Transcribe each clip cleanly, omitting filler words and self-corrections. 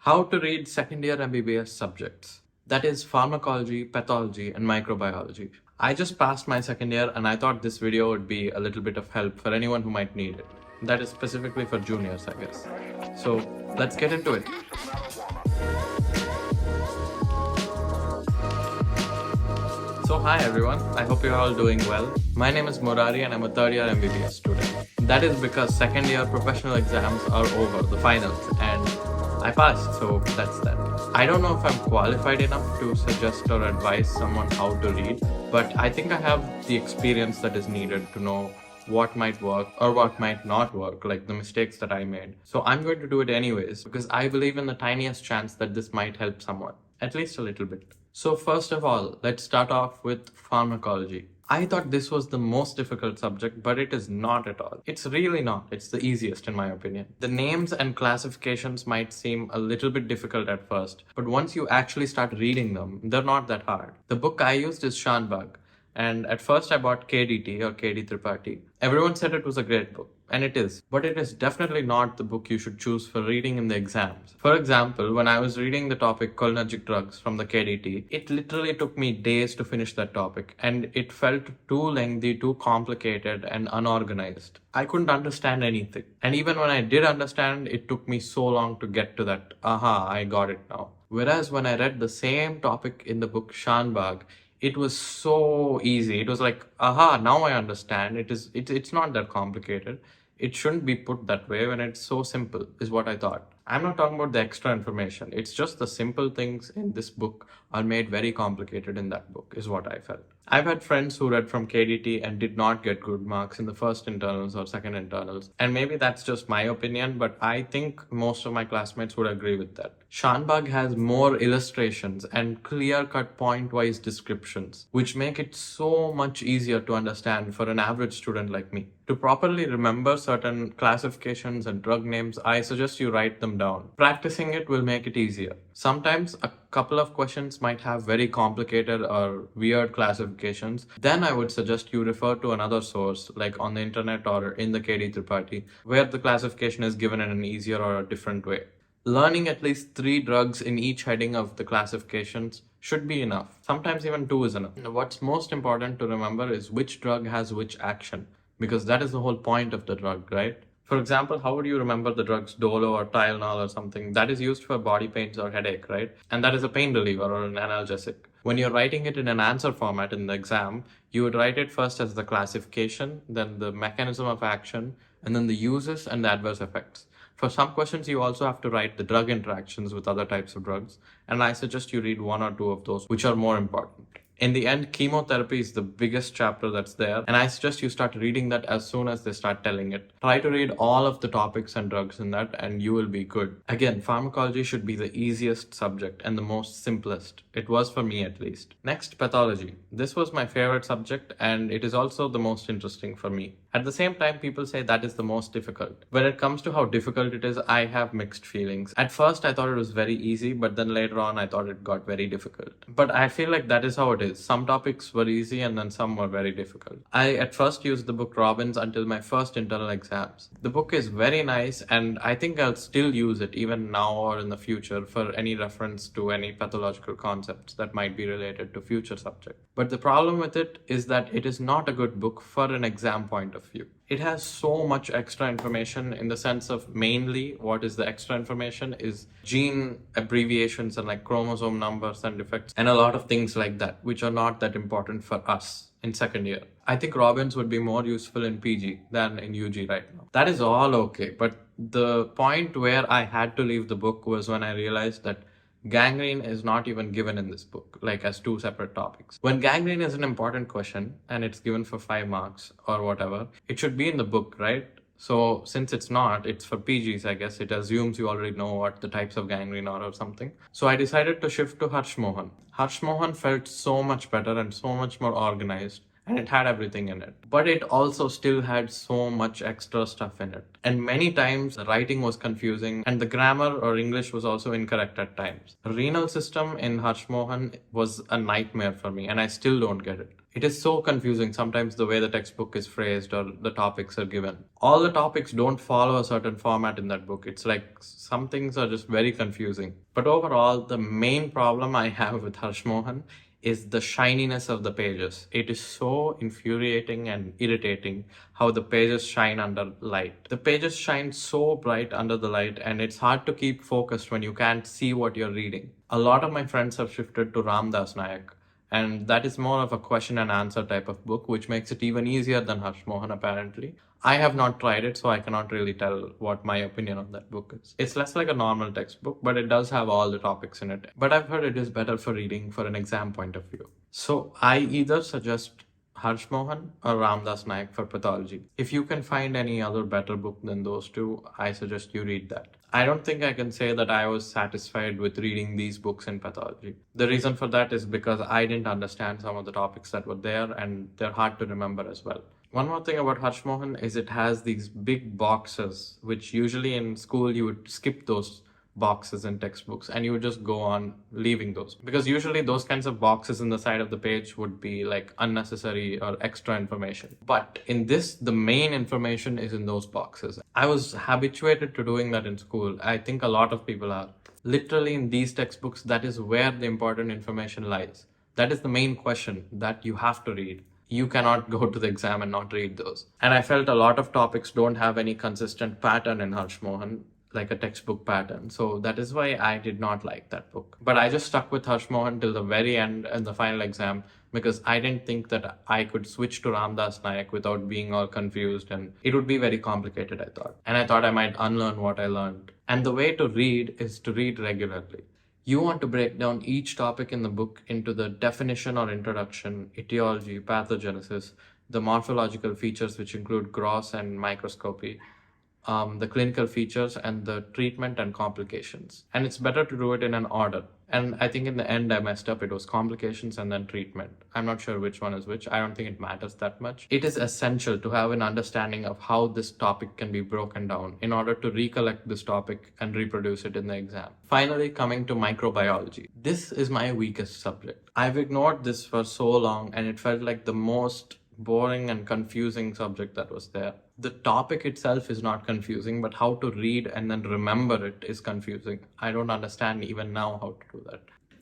How to read second year MBBS subjects. That is pharmacology, pathology, and microbiology. I just passed my second year and I thought this video would be a little bit of help for anyone who might need it. That is specifically for juniors, I guess. So let's get into it. So hi everyone, I hope you're all doing well. My name is Murari and I'm a third year MBBS student. That is because second year professional exams are over, the finals, and I passed, so that's that. I don't know if I'm qualified enough to suggest or advise someone how to read, but I think I have the experience that is needed to know what might work or what might not work, like the mistakes that I made. So I'm going to do it anyways because I believe in the tiniest chance that this might help someone, at least a little bit. So first of all, let's start off with pharmacology. I thought this was the most difficult subject, but it is not at all. It's really not. It's the easiest in my opinion. The names and classifications might seem a little bit difficult at first, but once you actually start reading them, they're not that hard. The book I used is Shanbag, and at first I bought KDT or KD Tripathi. Everyone said it was a great book, and it is, but it is definitely not the book you should choose for reading in the exams. For example, when I was reading the topic cholinergic drugs from the KDT, it literally took me days to finish that topic, and it felt too lengthy, too complicated, and unorganized. I couldn't understand anything. And even when I did understand, it took me so long to get to that, aha, I got it now. Whereas when I read the same topic in the book Shanbag, it was so easy. It was like, aha, now I understand. It's not that complicated. It shouldn't be put that way when it's so simple, is what I thought. I'm not talking about the extra information. It's just the simple things in this book are made very complicated in that book, is what I felt. I've had friends who read from KDT and did not get good marks in the first internals or second internals. And maybe that's just my opinion, but I think most of my classmates would agree with that. Shanbag has more illustrations and clear-cut point-wise descriptions, which make it so much easier to understand for an average student like me. To properly remember certain classifications and drug names, I suggest you write them down. Practicing it will make it easier. Sometimes a couple of questions might have very complicated or weird classifications. Then I would suggest you refer to another source, like on the internet or in the KD Tripathi, where the classification is given in an easier or a different way. Learning at least 3 drugs in each heading of the classifications should be enough. Sometimes even 2 is enough. What's most important to remember is which drug has which action, because that is the whole point of the drug, right? For example, how would you remember the drugs Dolo or Tylenol or something? That is used for body pains or headache, right? And that is a pain reliever or an analgesic. When you're writing it in an answer format in the exam, you would write it first as the classification, then the mechanism of action, and then the uses and the adverse effects. For some questions, you also have to write the drug interactions with other types of drugs, and I suggest you read 1 or 2 of those, which are more important. In the end, chemotherapy is the biggest chapter that's there, and I suggest you start reading that as soon as they start telling it. Try to read all of the topics and drugs in that, and you will be good. Again, pharmacology should be the easiest subject and the most simplest. It was for me at least. Next, pathology. This was my favorite subject, and it is also the most interesting for me. At the same time, people say that is the most difficult. When it comes to how difficult it is, I have mixed feelings. At first, I thought it was very easy, but then later on, I thought it got very difficult. But I feel like that is how it is. Some topics were easy and then some were very difficult. I at first used the book Robbins until my first internal exams. The book is very nice, and I think I'll still use it even now or in the future for any reference to any pathological concepts that might be related to future subjects. But the problem with it is that it is not a good book for an exam point of view. It has so much extra information in the sense of mainly what is the extra information is gene abbreviations and like chromosome numbers and defects and a lot of things like that, which are not that important for us in second year. I think Robbins would be more useful in PG than in UG right now. That is all okay, but the point where I had to leave the book was when I realized that gangrene is not even given in this book, like as 2 separate topics. When gangrene is an important question and it's given for 5 marks or whatever, it should be in the book, right? So since it's not, it's for PGs, I guess. It assumes you already know what the types of gangrene are or something. So I decided to shift to Harsh Mohan. Harsh Mohan felt so much better and so much more organized, and it had everything in it. But it also still had so much extra stuff in it. And many times the writing was confusing and the grammar or English was also incorrect at times. The renal system in Harsh Mohan was a nightmare for me and I still don't get it. It is so confusing sometimes the way the textbook is phrased or the topics are given. All the topics don't follow a certain format in that book. It's like some things are just very confusing. But overall, the main problem I have with Harsh Mohan is the shininess of the pages. It is so infuriating and irritating how the pages shine under light. The pages shine so bright under the light, and it's hard to keep focused when you can't see what you're reading. A lot of my friends have shifted to Ramdas Nayak, and that is more of a question and answer type of book, which makes it even easier than Harsh Mohan apparently. I have not tried it, so I cannot really tell what my opinion on that book is. It's less like a normal textbook, but it does have all the topics in it. But I've heard it is better for reading for an exam point of view. So I either suggest Harsh Mohan or Ramdas Nayak for pathology. If you can find any other better book than those two, I suggest you read that. I don't think I can say that I was satisfied with reading these books in pathology. The reason for that is because I didn't understand some of the topics that were there, and they're hard to remember as well. One more thing about Harsh Mohan is it has these big boxes, which usually in school you would skip those boxes in textbooks and you would just go on leaving those, because usually those kinds of boxes in the side of the page would be like unnecessary or extra information. But in this, the main information is in those boxes. I was habituated to doing that in school. I think a lot of people are. Literally in these textbooks, that is where the important information lies. That is the main question that you have to read. You cannot go to the exam and not read those. And I felt a lot of topics don't have any consistent pattern in Harsh Mohan, like a textbook pattern. So that is why I did not like that book. But I just stuck with Harsh Mohan till the very end and the final exam, because I didn't think that I could switch to Ramdas Nayak without being all confused, and it would be very complicated, I thought. And I thought I might unlearn what I learned. And the way to read is to read regularly. You want to break down each topic in the book into the definition or introduction, etiology, pathogenesis, the morphological features, which include gross and microscopy, the clinical features, and the treatment and complications. And it's better to do it in an order. And I think in the end I messed up. It was complications and then treatment. I'm not sure which one is which. I don't think it matters that much. It is essential to have an understanding of how this topic can be broken down in order to recollect this topic and reproduce it in the exam. Finally, coming to microbiology. This is my weakest subject. I've ignored this for so long, and it felt like the most boring and confusing subject that was there. The topic itself is not confusing, but how to read and then remember it is confusing. I don't understand even now how to do that.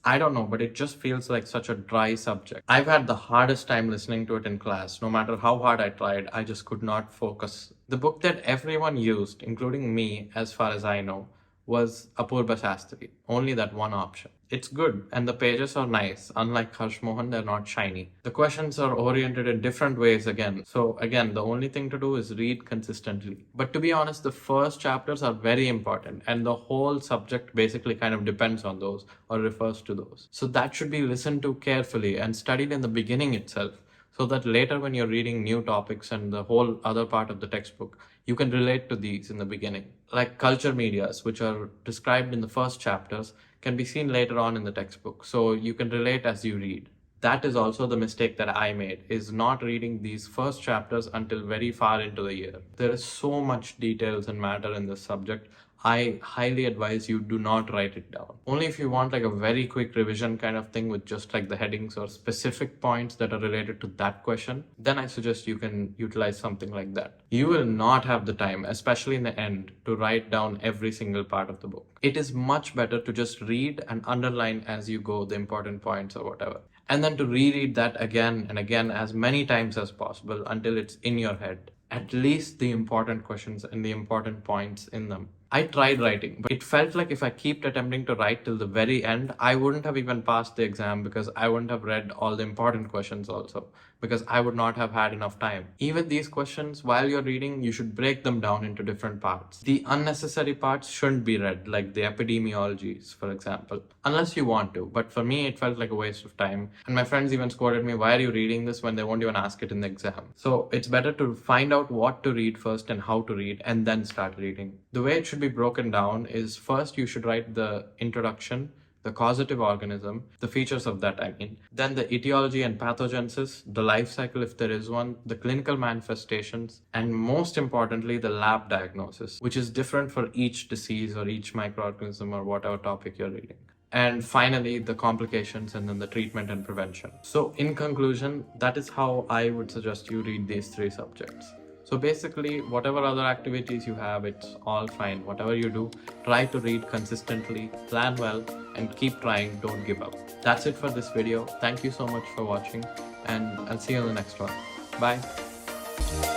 I don't know, but it just feels like such a dry subject. I've had the hardest time listening to it in class. No matter how hard I tried, I just could not focus. The book that everyone used, including me, as far as I know, was Apurva Shastri. Only that one option. It's good, and the pages are nice. Unlike Harsh Mohan, they're not shiny. The questions are oriented in different ways again. So again, the only thing to do is read consistently. But to be honest, the first chapters are very important, and the whole subject basically kind of depends on those or refers to those. So that should be listened to carefully and studied in the beginning itself, so that later when you're reading new topics and the whole other part of the textbook, you can relate to these in the beginning. Like culture medias, which are described in the first chapters, can be seen later on in the textbook, so you can relate as you read. That is also the mistake that I made, is not reading these first chapters until very far into the year. There is so much details and matter in this subject. I highly advise you do not write it down. Only if you want like a very quick revision kind of thing with just like the headings or specific points that are related to that question, then I suggest you can utilize something like that. You will not have the time, especially in the end, to write down every single part of the book. It is much better to just read and underline as you go the important points or whatever, and then to reread that again and again as many times as possible until it's in your head. At least the important questions and the important points in them. I tried writing, but it felt like if I kept attempting to write till the very end, I wouldn't have even passed the exam, because I wouldn't have read all the important questions also, because I would not have had enough time. Even these questions, while you're reading, you should break them down into different parts. The unnecessary parts shouldn't be read, like the epidemiologies, for example, unless you want to. But for me, it felt like a waste of time. And my friends even scolded me, why are you reading this when they won't even ask it in the exam? So it's better to find out what to read first and how to read, and then start reading. The way it should be broken down is, first you should write the introduction, the causative organism, the features of that, then the etiology and pathogenesis, the life cycle if there is one, the clinical manifestations, and most importantly, the lab diagnosis, which is different for each disease or each microorganism or whatever topic you're reading. and finally the complications, and then the treatment and prevention. So in conclusion, that is how I would suggest you read these 3 subjects. So basically, whatever other activities you have, it's all fine. Whatever you do, try to read consistently, plan well, and keep trying. Don't give up. That's it for this video. Thank you so much for watching, and I'll see you in the next one. Bye.